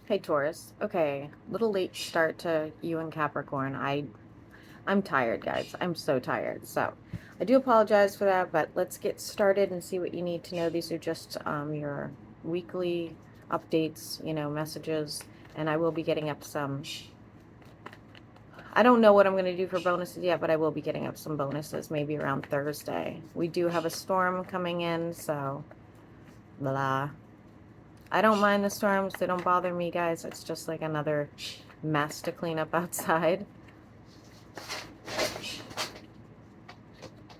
Hey Taurus. Okay, little late start to you and Capricorn. I'm tired, guys. I'm so tired. So I do apologize for that, but let's get started and see what you need to know. These are just your weekly updates, messages, and I will be getting up some. I don't know what I'm going to do for bonuses yet, but I will be getting up some bonuses maybe around Thursday. We do have a storm coming in, so blah. I don't mind the storms. They don't bother me, guys. It's just like another mess to clean up outside.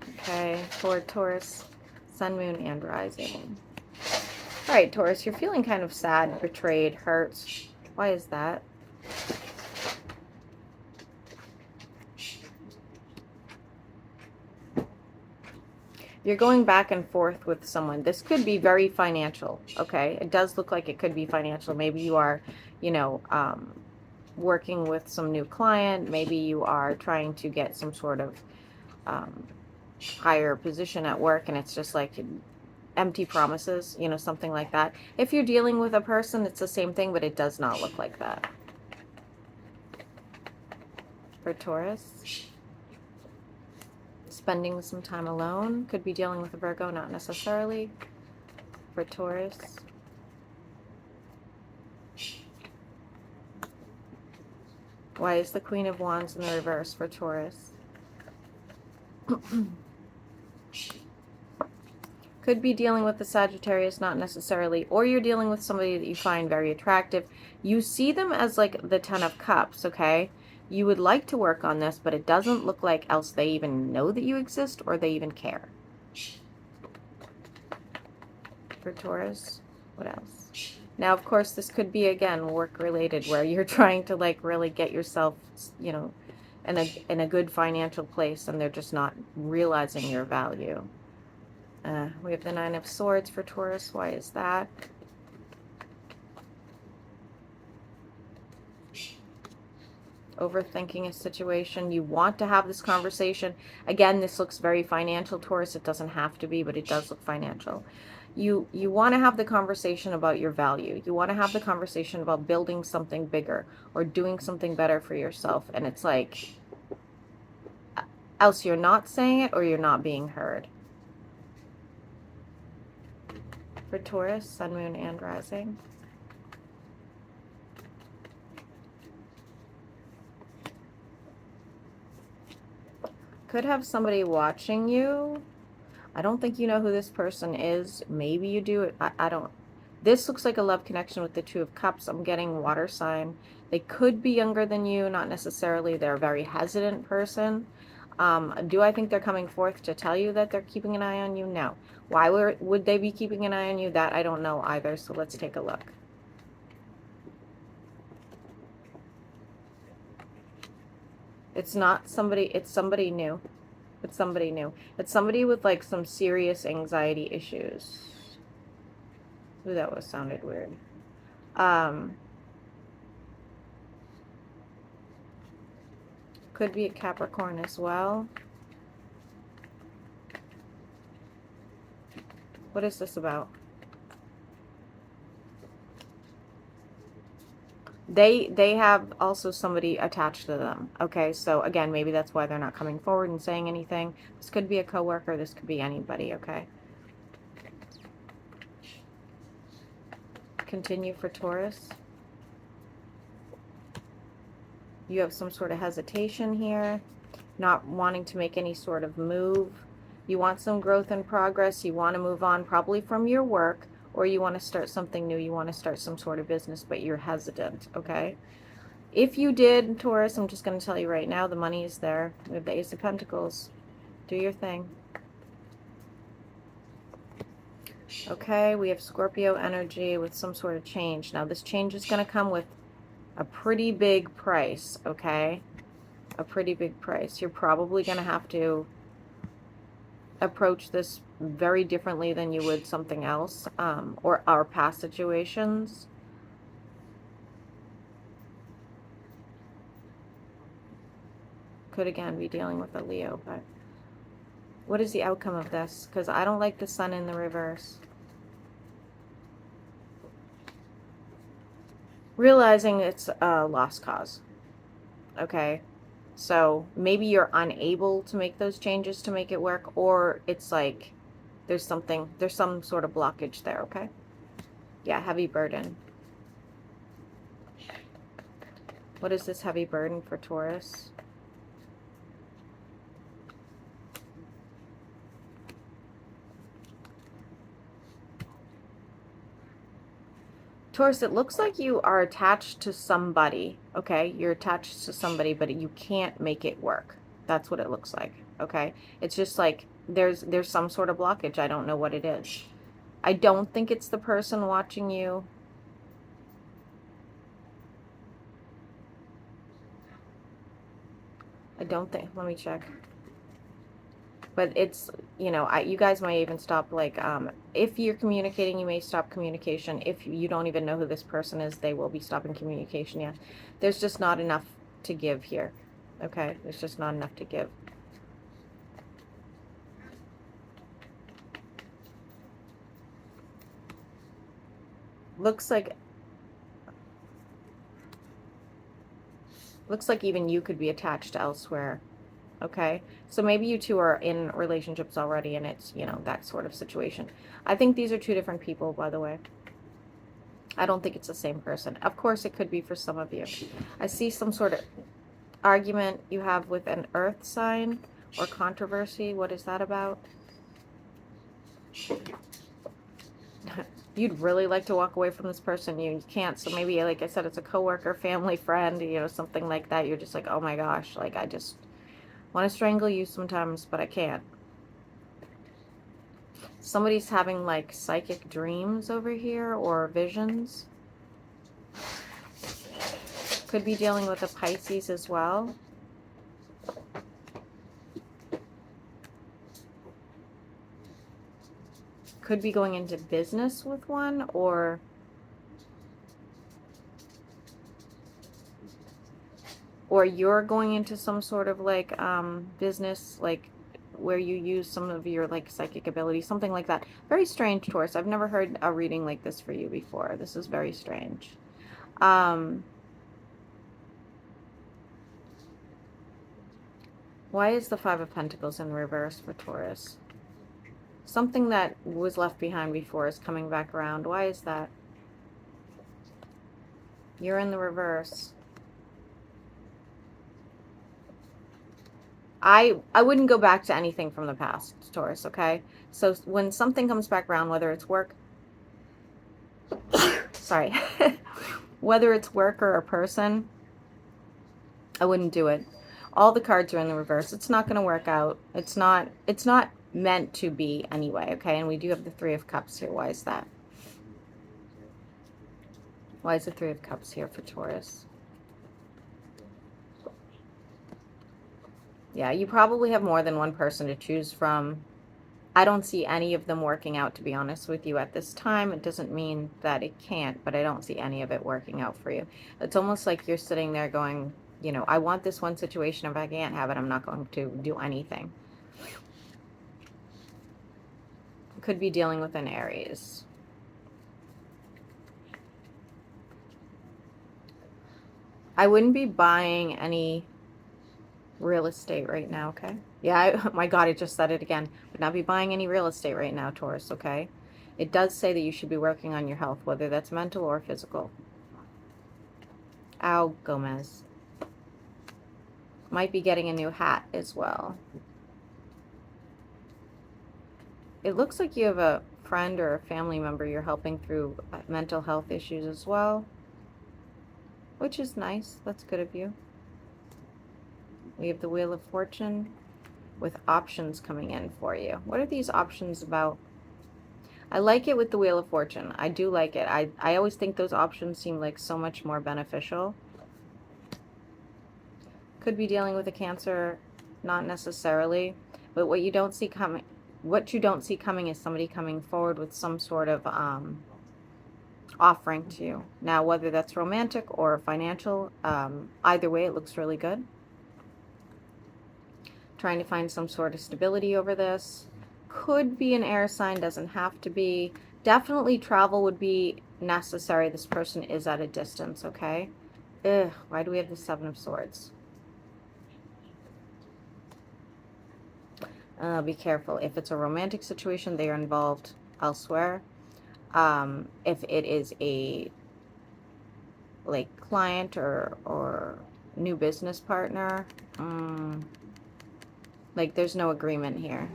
Okay, for Taurus, Sun, Moon, and Rising. All right, Taurus, you're feeling kind of sad, betrayed, hurt. Why is that? You're going back and forth with someone. This could be very financial, okay? It does look like it could be financial. Maybe you are, you know, working with some new client. Maybe you are trying to get some sort of higher position at work, and it's just like empty promises, something like that. If you're dealing with a person, it's the same thing, but it does not look like that. For Taurus, spending some time alone. Could be dealing with a Virgo, not necessarily. For Taurus, why is the Queen of Wands in the reverse for Taurus? Could be dealing with the Sagittarius, not necessarily, or you're dealing with somebody that you find very attractive. You see them as like the Ten of Cups, okay? You would like to work on this, but it doesn't look like else they even know that you exist or they even care. For Taurus, what else? Now, of course, this could be, again, work-related, where you're trying to, like, really get yourself, in a good financial place, and they're just not realizing your value. We have the Nine of Swords for Taurus. Why is that? Overthinking a situation. You want to have this conversation. Again, this looks very financial, Taurus. It doesn't have to be, but it does look financial. You want to have the conversation about your value. You want to have the conversation about building something bigger or doing something better for yourself. And it's like, else you're not saying it or you're not being heard. For Taurus, Sun, Moon, and Rising. Could have somebody watching you. I don't think you know who this person is. Maybe you do. I don't. This looks like a love connection with the Two of Cups. I'm getting water sign. They could be younger than you, not necessarily. They're a very hesitant person. Do I think they're coming forth to tell you that they're keeping an eye on you? No. Why would they be keeping an eye on you? That I don't know either. So let's take a look. It's not somebody, it's somebody new. It's somebody new. It's somebody with like some serious anxiety issues. Ooh, that sounded weird. Could be a Capricorn as well. What is this about? They have also somebody attached to them. Okay, so again, maybe that's why they're not coming forward and saying anything. This could be a coworker. This could be anybody. Okay. Continue for Taurus. You have some sort of hesitation here, not wanting to make any sort of move. You want some growth and progress. You want to move on probably from your work, or you want to start something new. You want to start some sort of business, but you're hesitant. Okay. If you did, Taurus, I'm just going to tell you right now, the money is there. We have the Ace of Pentacles. Do your thing. Okay, we have Scorpio energy with some sort of change. Now, this change is going to come with a pretty big price, okay? A pretty big price. You're probably going to have to approach this very differently than you would something else, or our past situations. Could again be dealing with a Leo, but what is the outcome of this? Because I don't like the Sun in the reverse. realizing it's a lost cause. Okay. So maybe you're unable to make those changes to make it work, or it's like there's some sort of blockage there. Okay. Yeah, heavy burden. What is this heavy burden for Taurus? Taurus, it looks like you are attached to somebody, okay? You're attached to somebody, but you can't make it work. That's what it looks like, okay? It's just like there's some sort of blockage. I don't know what it is. I don't think it's the person watching you. I don't think, let me check. But it's, you know, you guys might even stop, like, if you're communicating, you may stop communication. If you don't even know who this person is, they will be stopping communication. Yeah, there's just not enough to give here. Okay, there's just not enough to give. Looks like even you could be attached elsewhere. Okay, so maybe you two are in relationships already, and it's, you know, that sort of situation. I think these are two different people, by the way. I don't think it's the same person. Of course, it could be for some of you. I see some sort of argument you have with an earth sign or controversy. What is that about? You'd really like to walk away from this person. You can't. So maybe, like I said, it's a coworker, family, friend, you know, something like that. You're just like, oh my gosh, like I just want to strangle you sometimes, but I can't. Somebody's having like psychic dreams over here or visions. Could be dealing with a Pisces as well. Could be going into business with one, or you're going into some sort of like business, like where you use some of your like psychic ability, something like that. Very strange, Taurus. I've never heard a reading like this for you before. This is very strange. Why is the Five of Pentacles in reverse for Taurus? Something that was left behind before is coming back around. Why is that? You're in the reverse. I wouldn't go back to anything from the past, Taurus, okay? So when something comes back around, whether it's work, sorry, whether it's work or a person, I wouldn't do it. All the cards are in the reverse. It's not going to work out. It's not meant to be anyway, okay? And we do have the Three of Cups here. Why is that? Why is the Three of Cups here for Taurus? Yeah, you probably have more than one person to choose from. I don't see any of them working out, to be honest with you, at this time. It doesn't mean that it can't, but I don't see any of it working out for you. It's almost like you're sitting there going, you know, I want this one situation. If I can't have it, I'm not going to do anything. Could be dealing with an Aries. I wouldn't be buying any real estate right now, okay? Yeah, my God, I just said it again. Would not be buying any real estate right now, Taurus, okay? It does say that you should be working on your health, whether that's mental or physical. Ow, Gomez. Might be getting a new hat as well. It looks like you have a friend or a family member you're helping through mental health issues as well, which is nice. That's good of you. We have the Wheel of Fortune with options coming in for you. What are these options about? I like it with the Wheel of Fortune. I do like it. I always think those options seem like so much more beneficial. Could be dealing with a Cancer, not necessarily, but what you don't see coming is somebody coming forward with some sort of offering to you. Now, whether that's romantic or financial, either way, it looks really good. Trying to find some sort of stability over this. Could be an air sign, doesn't have to be. Definitely travel would be necessary. This person is at a distance, okay? Ugh, why do we have the Seven of Swords? Be careful. If it's a romantic situation, they are involved elsewhere. If it is a like client or new business partner, like there's no agreement here.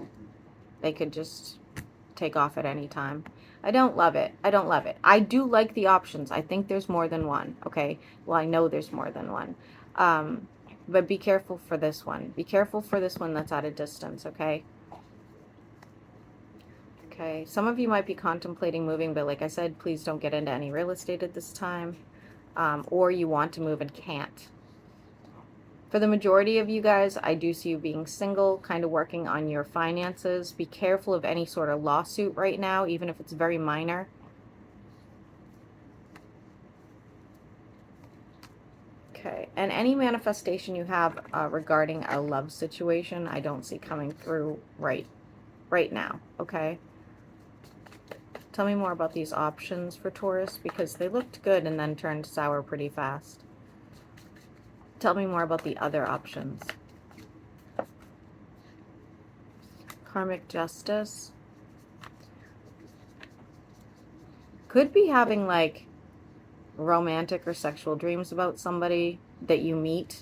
They could just take off at any time. I don't love it. I don't love it. I do like the options. I think there's more than one. Okay. Well, I know there's more than one. But be careful for this one. Be careful for this one that's at a distance. Okay. Okay. Some of you might be contemplating moving, but like I said, please don't get into any real estate at this time. Or you want to move and can't. For the majority of you guys, I do see you being single, kind of working on your finances. Be careful of any sort of lawsuit right now, even if it's very minor. Okay, and any manifestation you have regarding a love situation, I don't see coming through right now, okay? Tell me more about these options for Taurus, because they looked good and then turned sour pretty fast. Tell me more about the other options. Karmic justice. Could be having like romantic or sexual dreams about somebody that you meet.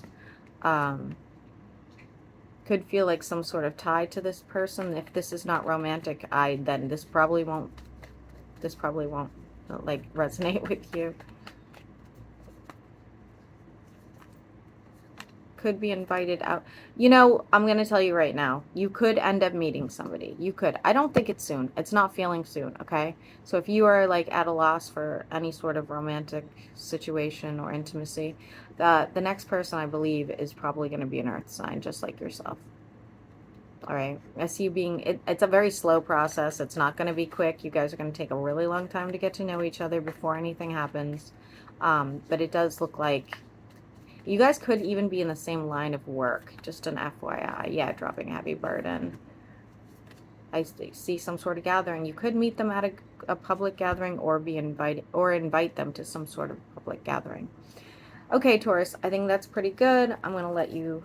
Could feel like some sort of tie to this person. If this is not romantic, then this probably won't like resonate with you. Could be invited out. You know, I'm going to tell you right now, you could end up meeting somebody. You could. I don't think it's soon. It's not feeling soon, okay? So if you are like at a loss for any sort of romantic situation or intimacy, the next person I believe is probably going to be an earth sign, just like yourself. All right. I see you being, it's a very slow process. It's not going to be quick. You guys are going to take a really long time to get to know each other before anything happens. But it does look like you guys could even be in the same line of work. Just an FYI. Yeah, dropping a heavy burden. I see some sort of gathering. You could meet them at a public gathering or be invited or invite them to some sort of public gathering. Okay, Taurus, I think that's pretty good. I'm going to let you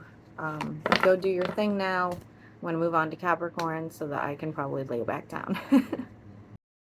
go do your thing now. I'm going to move on to Capricorn so that I can probably lay back down.